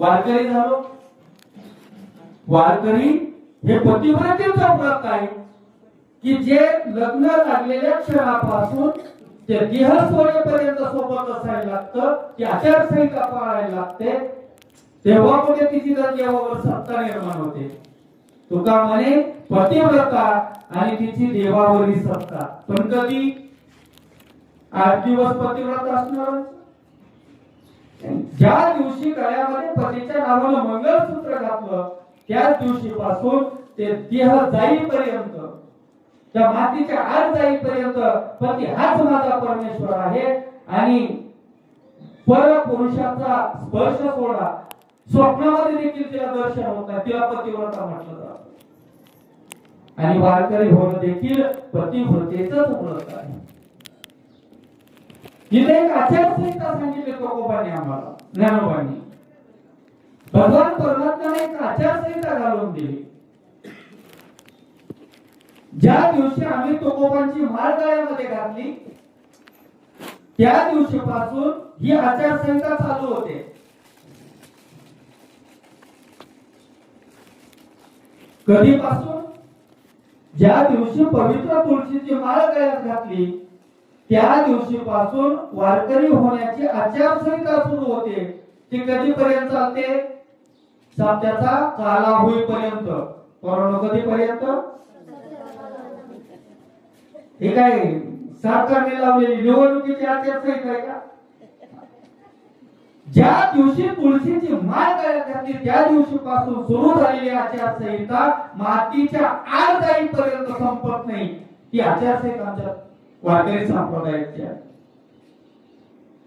वारकरी झालो. वारकरी हे पतिव्रतेचं व्रत आहे की जे लग्न लागलेल्या क्षणापासून ते देह सोडेपर्यंत सोबत असायला लागतं, ती आचारसंहिता पाळायला लागते. तेव्हा कुठे तिची देवावर सत्ता निर्माण होते. तुका म्हणे पतिव्रता आणि तिची देवावरील सत्ता. पण कधी 8 दिवस पतिव्रता असणार. ज्या दिवशी गळ्यामध्ये पतीच्या नावानं मंगळसूत्र घातलं त्याच दिवशीपासून ते देह जाईपर्यंत, त्या मातीच्या आत जाईपर्यंत पती हाच माझा परमेश्वर आहे. आणि परपुरुषाचा स्पर्श सोडा, स्वप्नामध्ये देखील तिला दर्शन होत नाही, तिला पतिव्रता म्हटलं जातं. आणि वारकरी होणं देखील पतिव्रतेचंच व्रत आहे. इथे एक आचारसंहिता सांगितली तुकोबांनी आम्हाला, ज्ञानोबांनी. भगवान परमात्म्याने एक आचारसंहिता घालून दिली. ज्या दिवशी आम्ही तुकोबांची माळ गळ्यामध्ये घातली त्या दिवशीपासून ही आचारसंहिता चालू होते. कधीपासून? ज्या दिवशी पवित्र तुळशीची माळ गळ्यात घातली त्या दिवशीपासून वारकरी होण्याची आचारसंहिता सुरू होते. ती कधीपर्यंत चालते? सध्याचा काला होईपर्यंत. परंतु कधीपर्यंत? हे काय सरकारने लावलेली निवडणुकीची आचारसंहिता आहे का? ज्या दिवशी तुळशीची माळ गळ्यात घातली त्या दिवशीपासून सुरू झालेली आचारसंहिता मातीच्या आत जाईपर्यंत संपत नाही. ती आचारसंहिता आमच्या वारकरी संप्रदायाची आहे.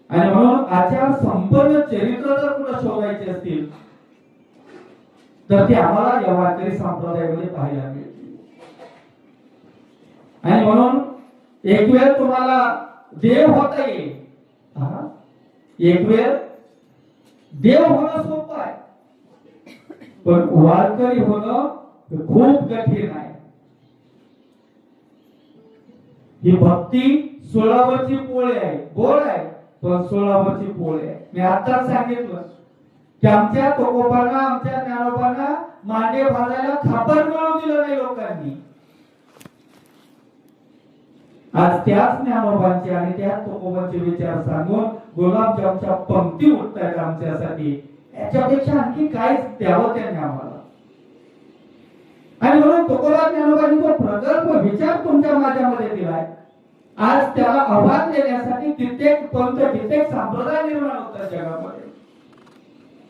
आणि म्हणून आचार संपन्न चरित्र जर कुठं शोधायचे असतील तर ते आम्हाला या वारकरी संप्रदायामध्ये पाहायला मिळतील. आणि म्हणून एक वेळ तुम्हाला देव होता येईल, एक वेळ देव होणं सोपं आहे, पण वारकरी होणं खूप कठीण आहे. ही भक्ती 16 वरची पोळी आहे, गोड आहे पण 16 वरची पोळी आहे. मी आताच सांगितलं की आमच्या तुकोबांना, आमच्या ज्ञानोबांना मांडे भाजायला खापर मिळवून दिलं नाही लोकांनी. आज त्याच ज्ञानोबांचे आणि त्याच तुकोबांचे विचार सांगून गुलाबजामच्या पंक्ती उठतायत आमच्यासाठी. याच्यापेक्षा आणखी काय द्यावं त्यांनी आम्हाला. आणि म्हणून तुकोबा ज्ञानोबांनी जो प्रकल्प विचार तुमच्या माझ्यामध्ये दिलाय, आज त्याला आव्हान देण्यासाठी कित्येक पंथ, कित्येक संप्रदाय निर्माण होतात जगामध्ये.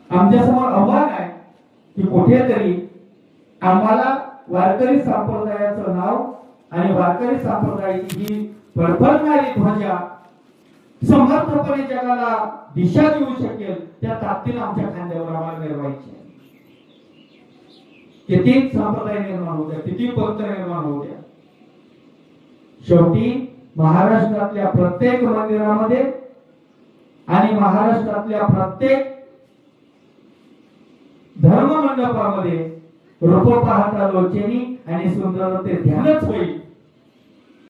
आमच्या समोर आव्हान आहे की कुठेतरी आम्हाला वारकरी संप्रदायाचं नाव आणि वारकरी संप्रदायाची ही फडफडणारी ध्वजा समर्थपणे जगाला दिशा देऊ शकेल त्या ताकदीने आमच्या खांद्यावर आम्हाला मिळवायची. किती संप्रदाय निर्माण होत्या, किती पंथ निर्माण होत्या, शेवटी महाराष्ट्रातल्या प्रत्येक मंदिरामध्ये आणि महाराष्ट्रातल्या प्रत्येक धर्म मंडपामध्ये रूप पाहता लोचनी आणि सुंदर ते ध्यानच होईल